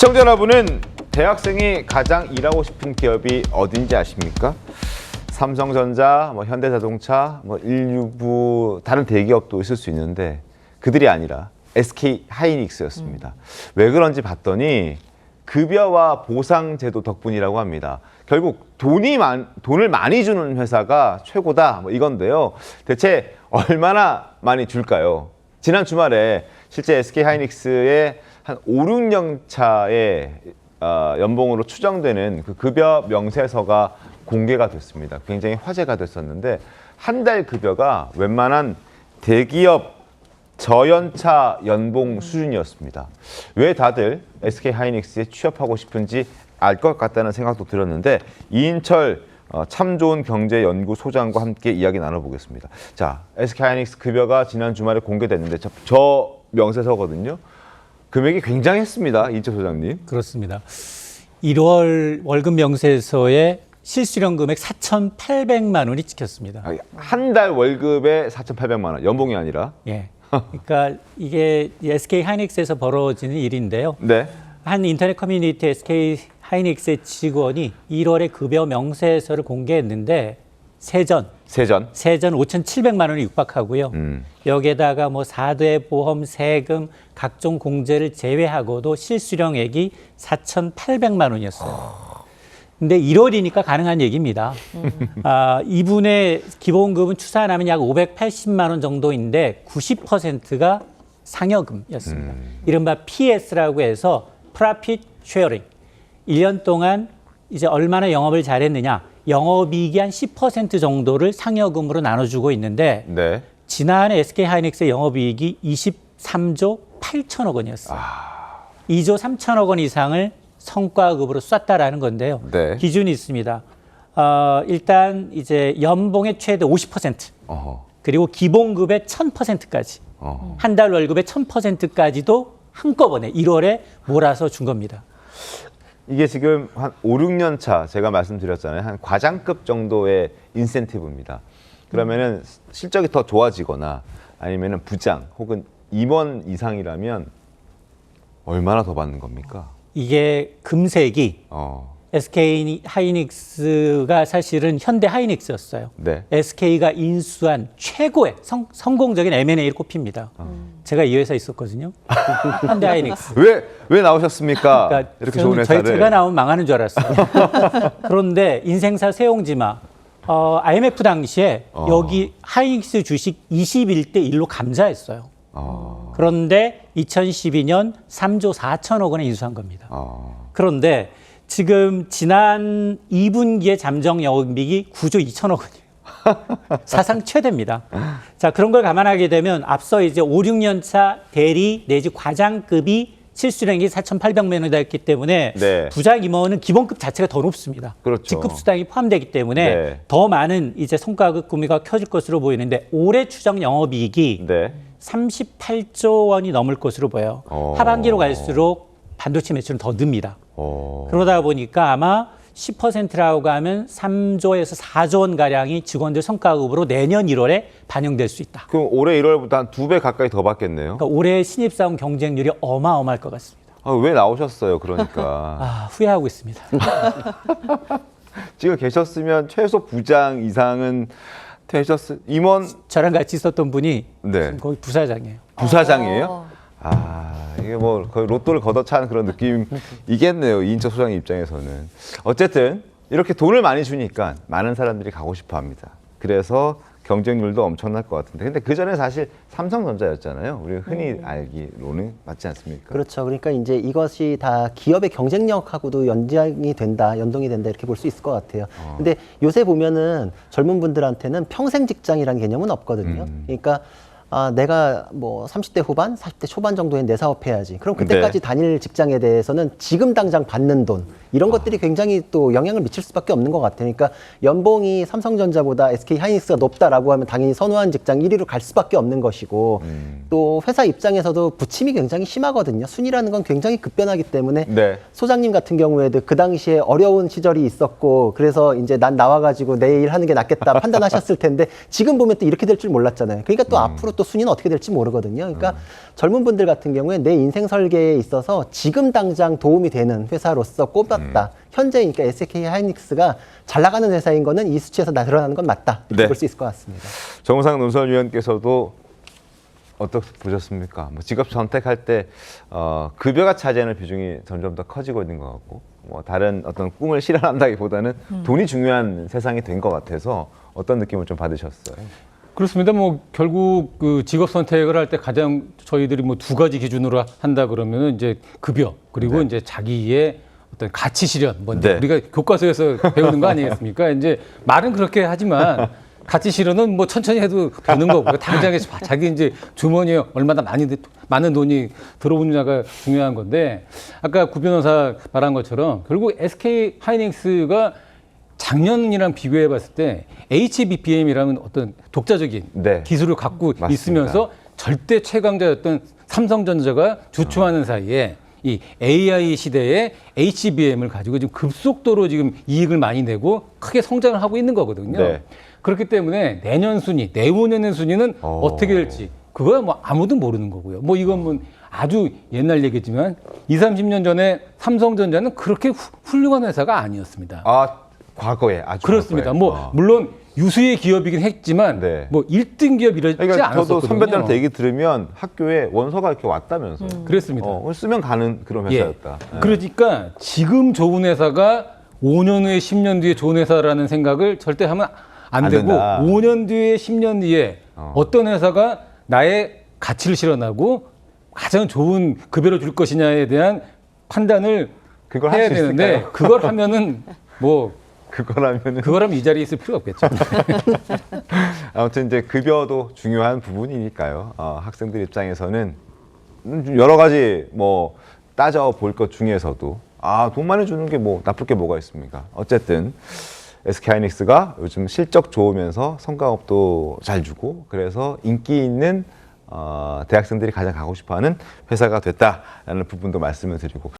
시청자 여러분은 대학생이 가장 일하고 싶은 기업이 어딘지 아십니까? 삼성전자, 현대자동차, 일부 다른 대기업도 있을 수 있는데 그들이 아니라 SK 하이닉스였습니다. 왜 그런지 봤더니 급여와 보상 제도 덕분이라고 합니다. 결국 돈을 많이 주는 회사가 최고다 이건데요. 대체 얼마나 많이 줄까요? 지난 주말에 실제 SK 하이닉스의 한 5, 6년 차의 연봉으로 추정되는 그 급여 명세서가 공개가 됐습니다. 굉장히 화제가 됐었는데 한 달 급여가 웬만한 대기업 저연차 연봉 수준이었습니다. 왜 다들 SK 하이닉스에 취업하고 싶은지 알 것 같다는 생각도 들었는데 이인철 참 좋은 경제연구소장과 함께 이야기 나눠보겠습니다. 자, SK 하이닉스 급여가 지난 주말에 공개됐는데 저 명세서거든요. 금액이 굉장했습니다. 이인철 소장님. 그렇습니다. 1월 월급 명세서에 실수령 금액 4,800만 원이 찍혔습니다. 한 달 월급에 4,800만 원, 연봉이 아니라. 예. 그러니까 이게 SK 하이닉스에서 벌어지는 일인데요. 네. 한 인터넷 커뮤니티 SK 하이닉스의 직원이 1월에 급여 명세서를 공개했는데 세전 5,700만 원이 육박하고요. 여기에다가 4대 보험, 세금, 각종 공제를 제외하고도 실수령액이 4,800만 원이었어요. 근데 1월이니까 가능한 얘기입니다. 이분의 기본급은 추산하면 약 580만 원 정도인데 90%가 상여금이었습니다. 이른바 PS라고 해서 Profit Sharing. 1년 동안 이제 얼마나 영업을 잘했느냐. 영업이익이 한 10% 정도를 상여금으로 나눠주고 있는데 네. 지난해 SK 하이닉스의 영업이익이 23조 8천억 원이었어요. 2조 3천억 원 이상을 성과급으로 쐈다라는 건데요. 네. 기준이 있습니다. 일단 이제 연봉의 최대 50%, 그리고 기본급의 1,000%까지, 한 달 월급의 1,000%까지도 한꺼번에 1월에 몰아서 준 겁니다. 이게 지금 한 5, 6년 차 제가 말씀드렸잖아요. 한 과장급 정도의 인센티브입니다. 그러면은 실적이 더 좋아지거나 아니면은 부장 혹은 임원 이상이라면 얼마나 더 받는 겁니까? 이게 금색이 SK 하이닉스가 사실은 현대 하이닉스였어요. 네. SK가 인수한 최고의 성공적인 M&A를 꼽힙니다. 제가 이 회사에 있었거든요. 현대 하이닉스. 왜 나오셨습니까? 그러니까 이렇게 좋은 회사를. 제가 나오면 망하는 줄 알았어요. 그런데 인생사 세용지마. IMF 당시에 여기 하이닉스 주식 21대 1로 감자했어요. 그런데 2012년 3조 4천억 원에 인수한 겁니다. 그런데 지금 지난 2분기의 잠정 영업이익이 9조 2천억 원이에요. 사상 최대입니다. 자, 그런 걸 감안하게 되면 앞서 이제 5, 6년 차 대리 내지 과장급이 실수령이 4,800만 원이 됐기 때문에 네. 부장 임원은 기본급 자체가 더 높습니다. 그렇죠. 직급 수당이 포함되기 때문에 네. 더 많은 이제 성과급 구매가 켜질 것으로 보이는데 올해 추정 영업이익이 네. 38조 원이 넘을 것으로 보여요. 하반기로 갈수록 반도체 매출은 더 늡니다. 그러다 보니까 아마 10%라고 하면 3조에서 4조 원 가량이 직원들 성과급으로 내년 1월에 반영될 수 있다. 그럼 올해 1월부터 한 2배 가까이 더 받겠네요. 그러니까 올해 신입사원 경쟁률이 어마어마할 것 같습니다. 왜 나오셨어요? 그러니까. 후회하고 있습니다. 지금 계셨으면 최소 부장 이상은 임원 저랑 같이 있었던 분이 네. 지금 거기 부사장이에요. 부사장이에요? 이게 거의 로또를 걷어차는 그런 느낌이겠네요. 이인철 소장 입장에서는. 어쨌든 이렇게 돈을 많이 주니까 많은 사람들이 가고 싶어 합니다. 그래서 경쟁률도 엄청날 것 같은데. 근데 그 전에 사실 삼성전자였잖아요. 우리가 흔히 알기로는 맞지 않습니까? 그렇죠. 그러니까 이제 이것이 다 기업의 경쟁력하고도 연동이 된다 이렇게 볼 수 있을 것 같아요. 근데 요새 보면은 젊은 분들한테는 평생 직장이라는 개념은 없거든요. 그러니까 내가 30대 후반, 40대 초반 정도에 내 사업해야지. 그럼 그때까지 다닐 직장에 대해서는 지금 당장 받는 돈 이런 것들이 굉장히 또 영향을 미칠 수밖에 없는 것 같아요. 그러니까 연봉이 삼성전자보다 SK 하이닉스가 높다라고 하면 당연히 선호한 직장 1위로 갈 수밖에 없는 것이고 또 회사 입장에서도 부침이 굉장히 심하거든요. 순위라는 건 굉장히 급변하기 때문에 네. 소장님 같은 경우에도 그 당시에 어려운 시절이 있었고 그래서 이제 난 나와가지고 내 일 하는 게 낫겠다 판단하셨을 텐데 지금 보면 또 이렇게 될 줄 몰랐잖아요. 그러니까 또 앞으로 또 또 순위는 어떻게 될지 모르거든요. 그러니까 젊은 분들 같은 경우에 내 인생 설계에 있어서 지금 당장 도움이 되는 회사로서 꼽았다. 현재 그러니까 SK 하이닉스가 잘 나가는 회사인 거는 이 수치에서 드러나는 건 맞다. 이렇게 네. 볼 수 있을 것 같습니다. 정우상 논설위원께서도 어떻게 보셨습니까? 뭐 직업 선택할 때 급여가 차지하는 비중이 점점 더 커지고 있는 것 같고, 뭐 다른 어떤 꿈을 실현한다기보다는 돈이 중요한 세상이 된 것 같아서 어떤 느낌을 좀 받으셨어요? 그렇습니다. 뭐 결국 그 직업 선택을 할 때 가장 저희들이 뭐 두 가지 기준으로 한다 그러면은 이제 급여 그리고 네. 이제 자기의 어떤 가치 실현. 뭐 네. 우리가 교과서에서 배우는 거 아니겠습니까? 이제 말은 그렇게 하지만 가치 실현은 뭐 천천히 해도 되는 거고요. 당장에 자기 이제 주머니에 얼마나 많은 돈이 들어오느냐가 중요한 건데, 아까 구 변호사 말한 것처럼 결국 SK 하이닉스가 작년이랑 비교해 봤을 때 HBPM이라는 어떤 독자적인 네. 기술을 갖고 맞습니다. 있으면서 절대 최강자였던 삼성전자가 주춤하는 사이에 이 AI 시대에 HBM을 가지고 지금 급속도로 지금 이익을 많이 내고 크게 성장을 하고 있는 거거든요. 네. 그렇기 때문에 내년 순위, 내후년의 순위는 어떻게 될지 그거야 뭐 아무도 모르는 거고요. 뭐 이건 뭐 아주 옛날 얘기지만 20, 30년 전에 삼성전자는 그렇게 훌륭한 회사가 아니었습니다. 아, 과거에 아주 그렇습니다. 과거에. 뭐 물론 유수의 기업이긴 했지만 네. 뭐 1등 기업 이러지 그러니까 않았었거든요. 저도 선배들한테 얘기 들으면 학교에 원서가 이렇게 왔다면서요. 그랬습니다. 쓰면 가는 그런 예. 회사였다. 네. 그러니까 지금 좋은 회사가 5년 후에 10년 뒤에 좋은 회사라는 생각을 절대 하면 안 안 되고 된다. 5년 뒤에 10년 뒤에 어떤 회사가 나의 가치를 실현하고 가장 좋은 급여를 줄 것이냐에 대한 판단을 그걸 할 해야 수 되는데 있을까요? 그걸 하면은 뭐 그거라면은 그거라면 이 자리에 있을 필요가 없겠죠. 아무튼 이제 급여도 중요한 부분이니까요. 학생들 입장에서는 좀 여러 가지 뭐 따져 볼 것 중에서도 돈 많이 주는 게 뭐 나쁠 게 뭐가 있습니까? 어쨌든 SK하이닉스가 요즘 실적 좋으면서 성과업도 잘 주고 그래서 인기 있는 대학생들이 가장 가고 싶어하는 회사가 됐다라는 부분도 말씀을 드리고.